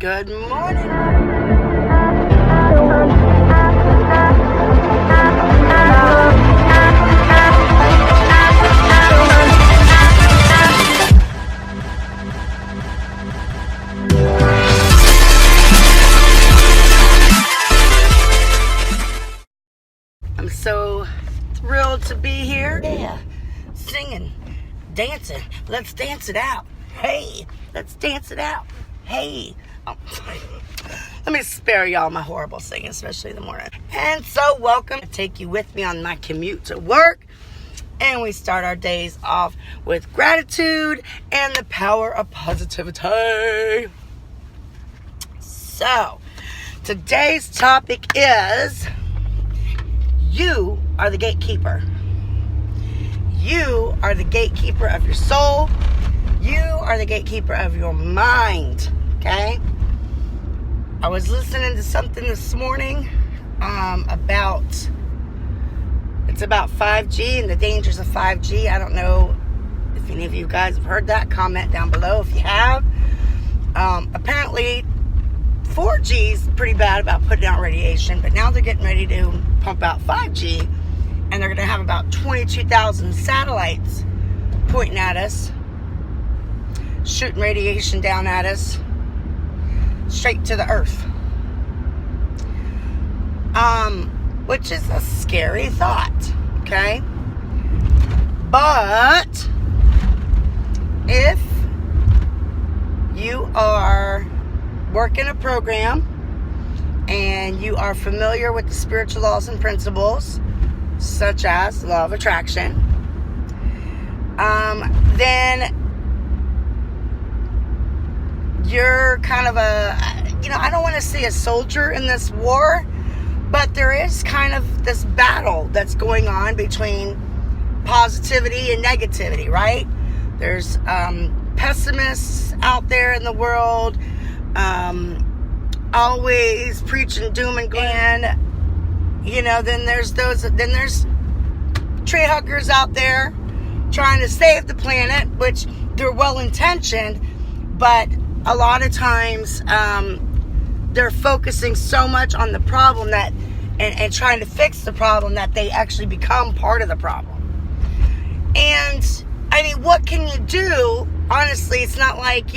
Good morning. I'm so thrilled to be here. Yeah, singing, dancing. Let's dance it out. Hey, let's dance it out. Hey. Oh, let me spare y'all my horrible singing, especially in the morning. And so welcome to take you with me on my commute to work. And we start our days off with gratitude and the power of positivity. So, today's topic is, you are the gatekeeper. You are the gatekeeper of your soul. You are the gatekeeper of your mind, okay? I was listening to something this morning about 5G and the dangers of 5G. I don't know if any of you guys have heard that. Comment down below if you have. Apparently, 4G is pretty bad about putting out radiation, but now they're getting ready to pump out 5G, and they're going to have about 22,000 satellites pointing at us, shooting radiation down at us, straight to the earth. Which is a scary thought, okay? But if you are working a program and you are familiar with the spiritual laws and principles, such as the law of attraction, then you're kind of I don't want to say a soldier in this war, but there is kind of this battle that's going on between positivity and negativity, right? There's pessimists out there in the world, always preaching doom and gloom. And, then there's tree huggers out there trying to save the planet, which they're well-intentioned, but a lot of times they're focusing so much on the problem that and trying to fix the problem that they actually become part of the problem. And I mean, what can you do? Honestly, it's not like,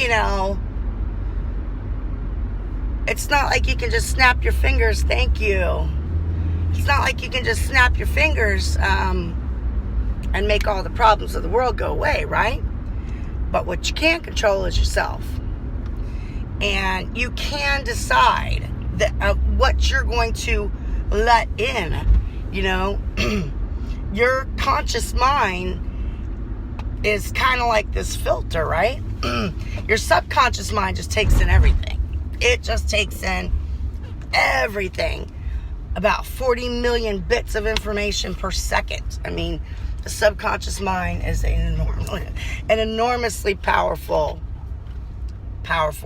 it's not like you can just snap your fingers, thank you. It's not like you can just snap your fingers and make all the problems of the world go away, right? But what you can't control is yourself. And you can decide what you're going to let in. Your conscious mind is kind of like this filter, right? Your subconscious mind just takes in everything. It just takes in everything. About 40 million bits of information per second. I mean, the subconscious mind is an enormously powerful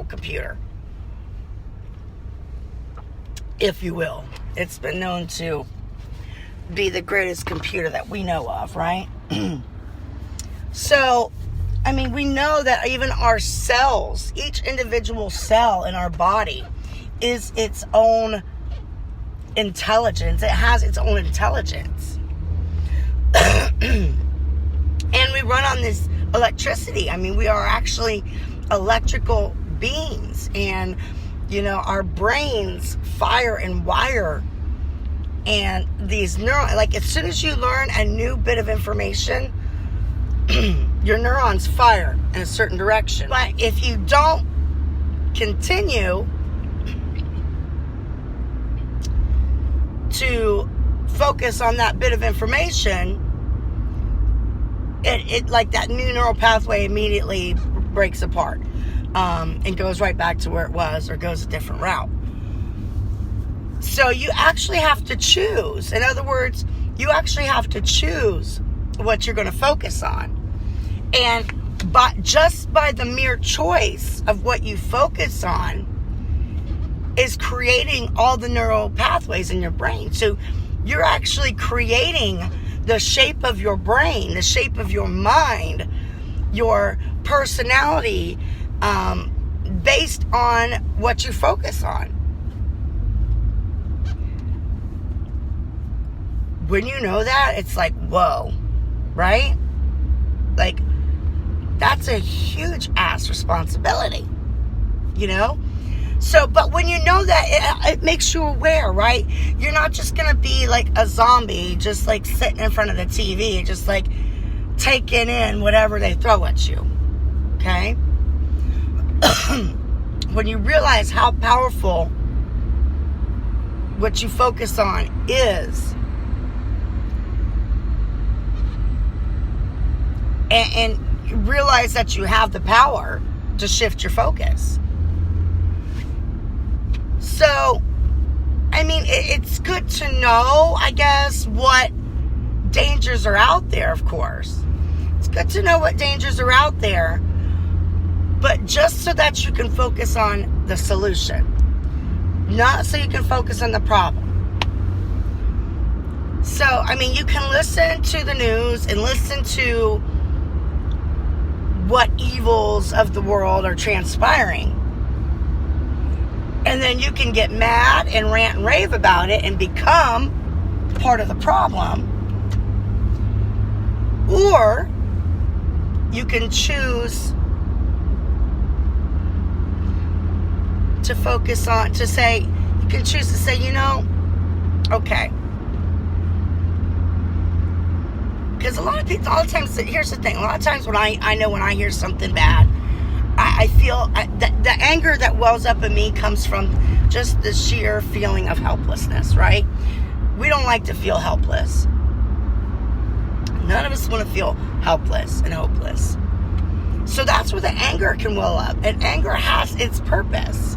computer, if you will. It's been known to be the greatest computer that we know of, right? So, I mean, we know that even our cells, each individual cell in our body is its own intelligence. It has its own intelligence. And we run on this electricity. I mean, we are actually electrical beings, and our brains fire and wire, and these neurons, like as soon as you learn a new bit of information, your neurons fire in a certain direction. But if you don't continue to focus on that bit of information, it like that new neural pathway immediately breaks apart and goes right back to where it was, or goes a different route. So you actually have to choose. In other words, you actually have to choose what you're going to focus on. And just by the mere choice of what you focus on is creating all the neural pathways in your brain. So you're actually creating the shape of your brain, the shape of your mind, your personality, based based on what you focus on. When you know that, it's like, whoa, right? Like, that's a huge ass responsibility, you know? So, but when you know that, it makes you aware, right? You're not just going to be like a zombie, just like sitting in front of the TV, just like taking in whatever they throw at you, okay? When you realize how powerful what you focus on is, and realize that you have the power to shift your focus. So, I mean, it's good to know, I guess, what dangers are out there, of course. It's good to know what dangers are out there, but just so that you can focus on the solution, not so you can focus on the problem. So, I mean, you can listen to the news and listen to what evils of the world are transpiring. And then you can get mad and rant and rave about it and become part of the problem. Or you can choose to focus on, you can choose to say, you know, okay. Because a lot of times, here's the thing, a lot of times when I know when I hear something bad, I feel the anger that wells up in me comes from just the sheer feeling of helplessness, right? We don't like to feel helpless. None of us want to feel helpless and hopeless. So that's where the anger can well up. And anger has its purpose.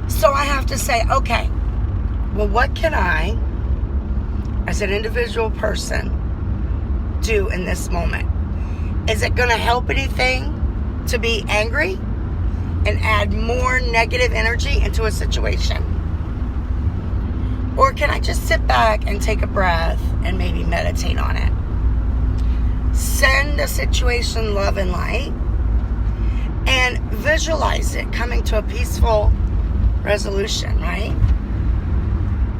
So I have to say, okay, well, what can I, as an individual person, do in this moment? Is it going to help anything to be angry and add more negative energy into a situation? Or can I just sit back and take a breath and maybe meditate on it? Send the situation love and light and visualize it coming to a peaceful resolution, right?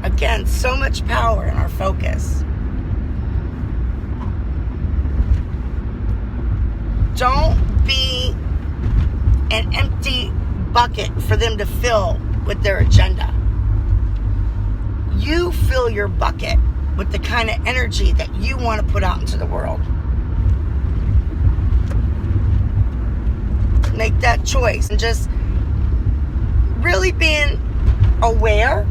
Again, so much power in our focus. Don't be an empty bucket for them to fill with their agenda. You fill your bucket with the kind of energy that you want to put out into the world. Make that choice and just really being aware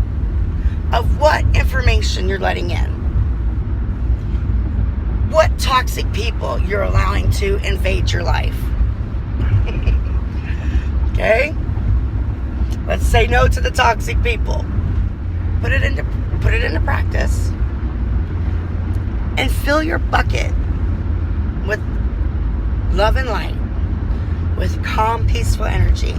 of what information you're letting in. What toxic people you're allowing to invade your life. Okay? Let's say no to the toxic people. Put it into practice. And fill your bucket with love and light, with calm, peaceful energy.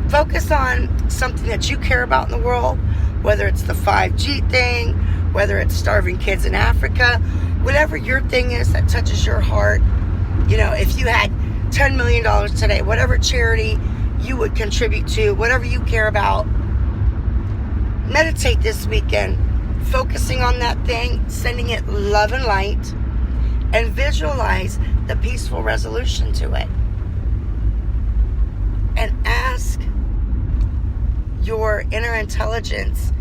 Focus on something that you care about in the world, whether it's the 5G thing, whether it's starving kids in Africa, whatever your thing is that touches your heart. If you had $10 million today, whatever charity you would contribute to, whatever you care about, meditate this weekend, focusing on that thing, sending it love and light, and visualize the peaceful resolution to it. And ask your inner intelligence,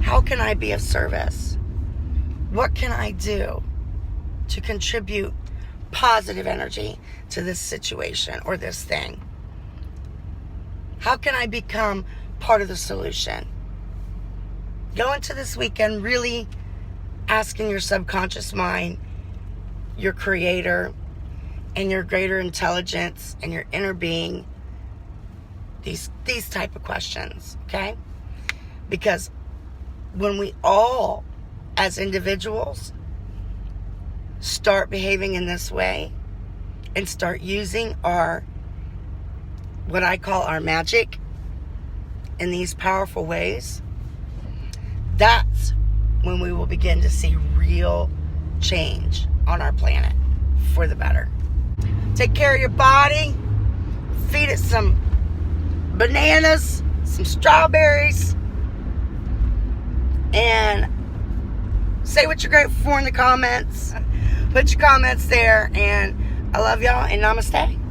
how can I be of service? What can I do to contribute positive energy to this situation or this thing? How can I become part of the solution? Go into this weekend really asking your subconscious mind, your creator, and your greater intelligence and your inner being these type of questions, okay? Because when we all, as individuals, start behaving in this way and start using what I call our magic in these powerful ways, that's when we will begin to see real change on our planet for the better. Take care of your body. feed it some bananas, some strawberries, and say what you're grateful for in the comments. Put your comments there, and I love y'all, and namaste.